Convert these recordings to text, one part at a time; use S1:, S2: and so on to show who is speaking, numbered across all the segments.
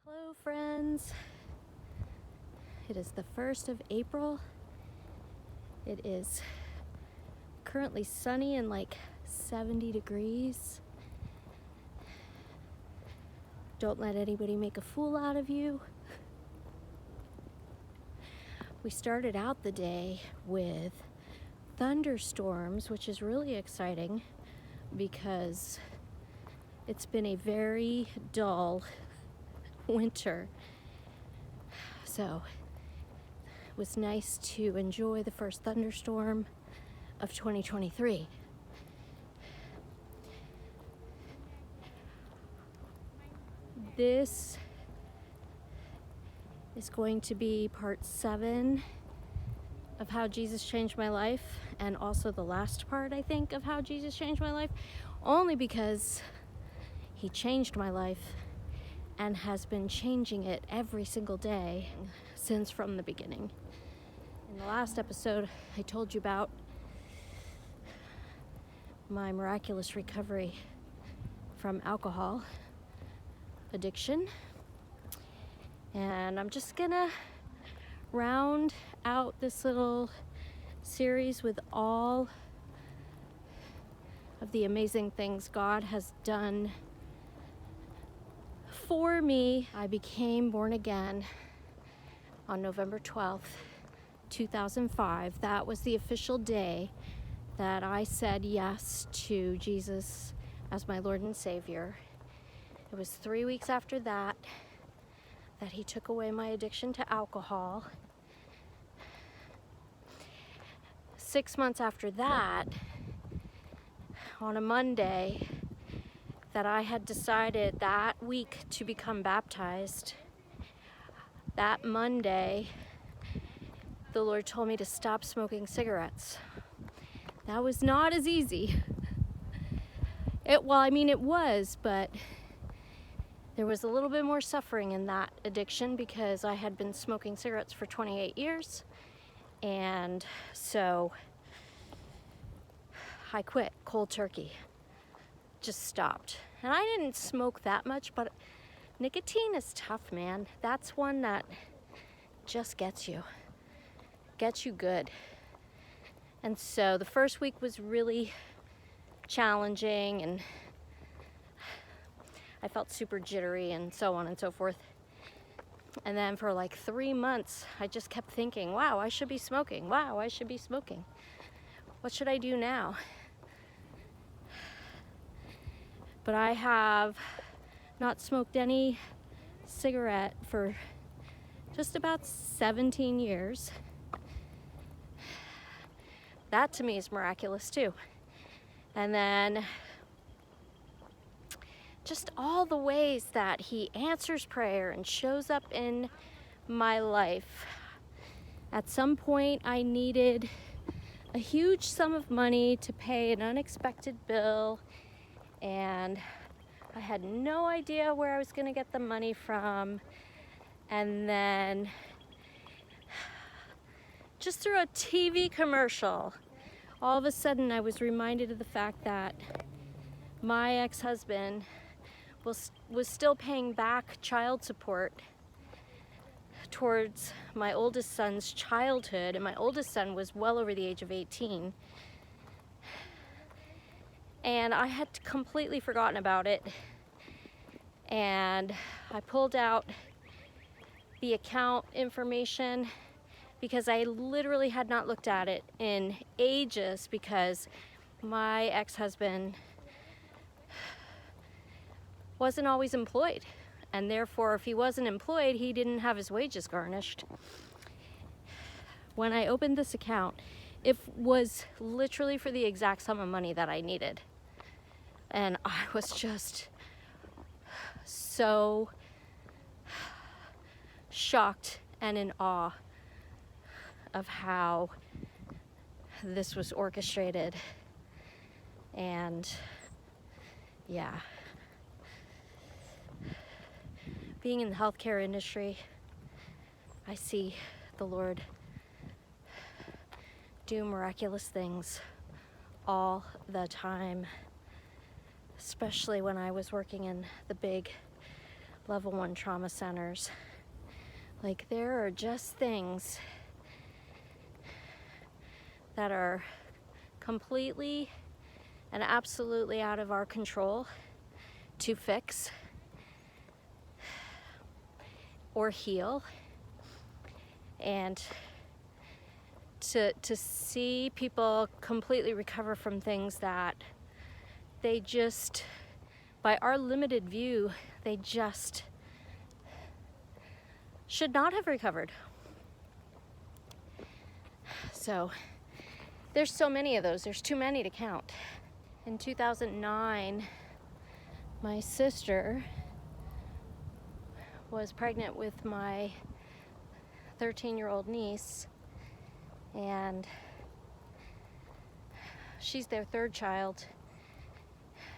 S1: Hello friends, it is the 1st of April. It is currently sunny and like 70 degrees. Don't let anybody make a fool out of you. We started out the day with thunderstorms, which is really exciting because it's been a very dull winter. So it was nice to enjoy the first thunderstorm of 2023. This is going to be part 7 of how Jesus changed my life, and also the last part, I think, of how Jesus changed my life, only because he changed my life and has been changing it every single day since from the beginning. In the last episode, I told you about my miraculous recovery from alcohol addiction, and I'm just gonna round out this little series with all of the amazing things God has done for me. I became born again on November 12th, 2005. That was the official day that I said yes to Jesus as my Lord and Savior. It was 3 weeks after that he took away my addiction to alcohol. 6 months after that, on a Monday, that I had decided that week to become baptized. That Monday, the Lord told me to stop smoking cigarettes. That was not as easy. It was, but there was a little bit more suffering in that addiction because I had been smoking cigarettes for 28 years. And so I quit cold turkey. Just stopped. And I didn't smoke that much, but nicotine is tough, man. That's one that just gets you good. And so the first week was really challenging, and I felt super jittery and so on and so forth. And then for like 3 months, I just kept thinking, wow, I should be smoking. Wow, I should be smoking. What should I do now? But I have not smoked any cigarette for just about 17 years. That to me is miraculous too. And then just all the ways that he answers prayer and shows up in my life. At some point, I needed a huge sum of money to pay an unexpected bill, and I had no idea where I was going to get the money from. And then just through a TV commercial, all of a sudden I was reminded of the fact that my ex-husband was still paying back child support towards my oldest son's childhood, and my oldest son was well over the age of 18. And I had completely forgotten about it. And I pulled out the account information because I literally had not looked at it in ages, because my ex-husband wasn't always employed, and therefore if he wasn't employed, he didn't have his wages garnished. When I opened this account, it was literally for the exact sum of money that I needed, and I was just so shocked and in awe of how this was orchestrated. And yeah, being in the healthcare industry, I see the Lord do miraculous things all the time, especially when I was working in the big level 1 trauma centers. Like, there are just things that are completely and absolutely out of our control to fix or heal. And to see people completely recover from things that they just, by our limited view, they just should not have recovered. So there's so many of those. There's too many to count. In 2009, my sister was pregnant with my 13-year-old niece, and she's their third child.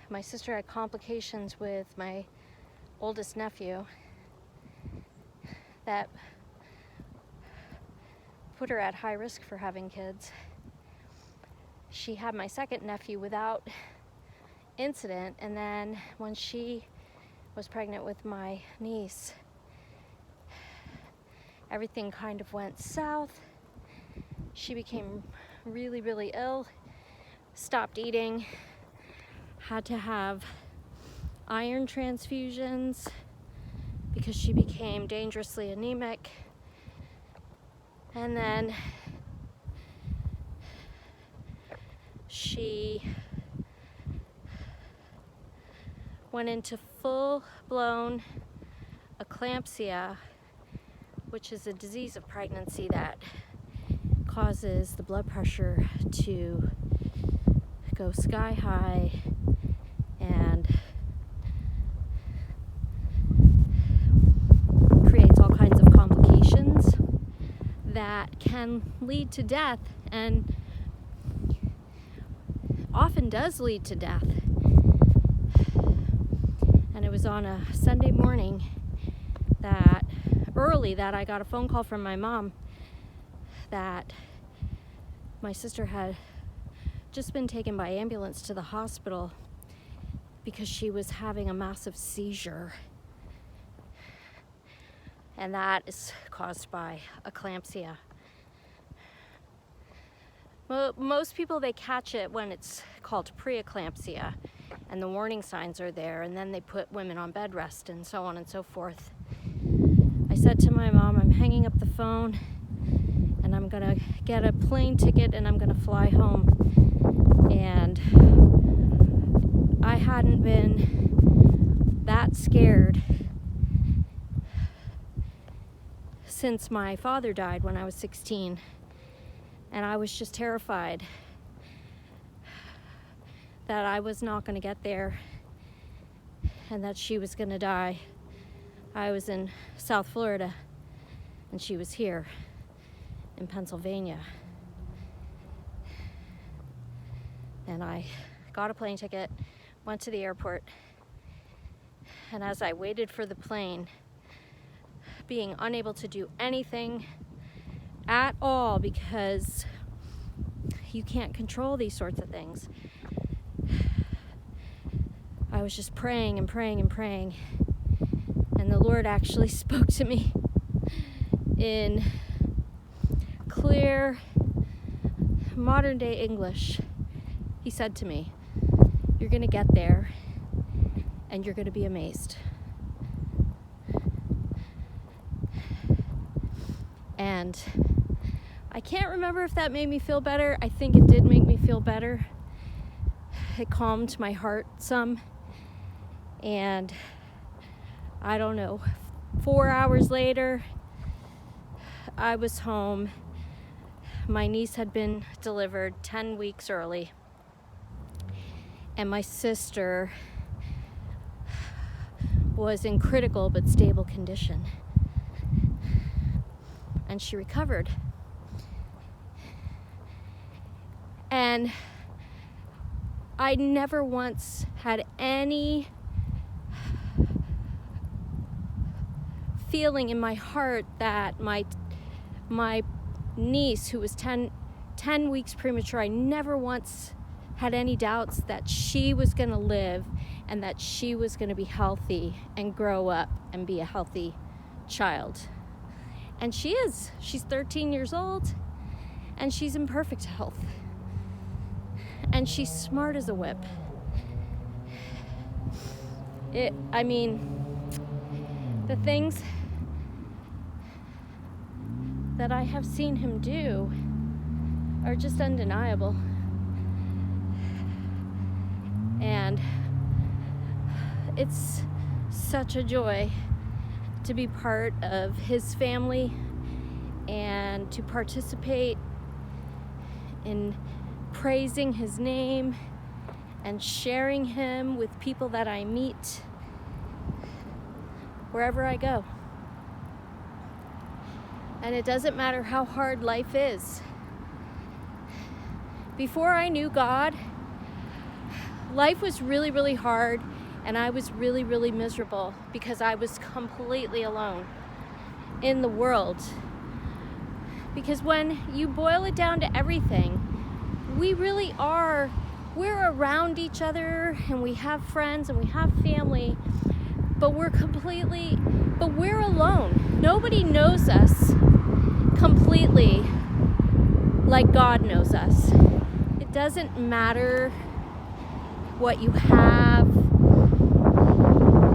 S1: My sister had complications with my oldest nephew that put her at high risk for having kids. She had my second nephew without incident, and then when she was pregnant with my niece, everything kind of went south. She became really, really ill, stopped eating, had to have iron transfusions because she became dangerously anemic. And then she went into full-blown eclampsia, which is a disease of pregnancy that causes the blood pressure to go sky high and creates all kinds of complications that can lead to death, and often does lead to death. And it was on a Sunday morning that I got a phone call from my mom that my sister had just been taken by ambulance to the hospital because she was having a massive seizure. And that is caused by eclampsia. Most people, they catch it when it's called preeclampsia and the warning signs are there, and then they put women on bed rest and so on and so forth. I said to my mom, I'm hanging up the phone and I'm gonna get a plane ticket and I'm gonna fly home. And I hadn't been that scared since my father died when I was 16. And I was just terrified that I was not going to get there and that she was going to die. I was in South Florida and she was here in Pennsylvania. And I got a plane ticket, went to the airport, and as I waited for the plane, being unable to do anything at all because you can't control these sorts of things, I was just praying and praying and praying, and the Lord actually spoke to me in clear modern day English. He said to me, you're gonna get there and you're gonna be amazed. And I can't remember if that made me feel better. I think it did make me feel better. It calmed my heart some. And I don't know, 4 hours later, I was home. My niece had been delivered 10 weeks early. And my sister was in critical but stable condition. And she recovered. And I never once had any feeling in my heart that my niece, who was 10 weeks premature, I never once had any doubts that she was going to live and that she was going to be healthy and grow up and be a healthy child. And she is. She's 13 years old, and she's in perfect health. And she's smart as a whip. The things that I have seen him do are just undeniable. And it's such a joy to be part of his family and to participate in praising his name and sharing him with people that I meet wherever I go. And it doesn't matter how hard life is. Before I knew God, life was really, really hard, and I was really, really miserable because I was completely alone in the world. Because when you boil it down to everything, we really are, we're around each other, and we have friends and we have family, but we're alone. Nobody knows us completely like God knows us. It doesn't matter what you have,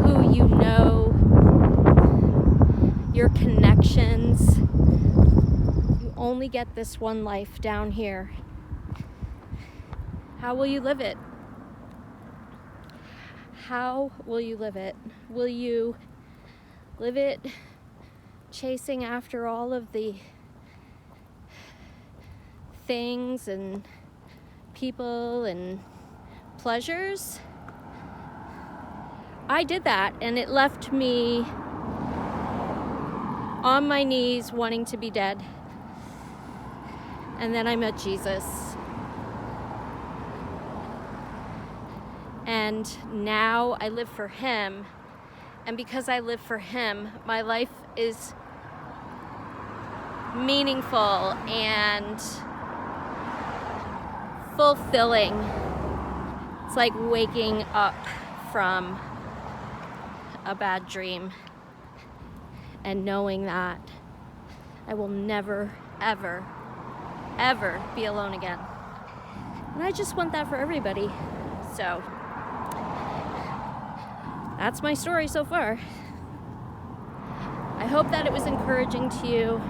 S1: who you know, your connections. You only get this one life down here. How will you live it? How will you live it? Will you live it chasing after all of the things and people and pleasures? I did that, and it left me on my knees wanting to be dead. And then I met Jesus. And now I live for him. And because I live for him, my life is meaningful and fulfilling. It's like waking up from a bad dream and knowing that I will never, ever, ever be alone again. And I just want that for everybody. So that's my story so far. I hope that it was encouraging to you.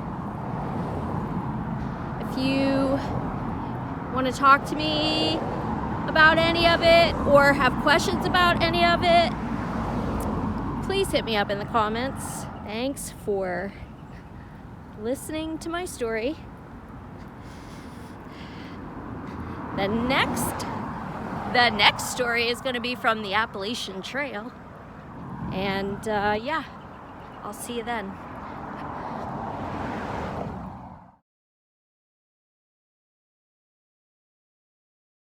S1: If you want to talk to me about any of it or have questions about any of it, please hit me up in the comments. Thanks for listening to my story. The next story is going to be from the Appalachian Trail. And yeah, I'll see you then.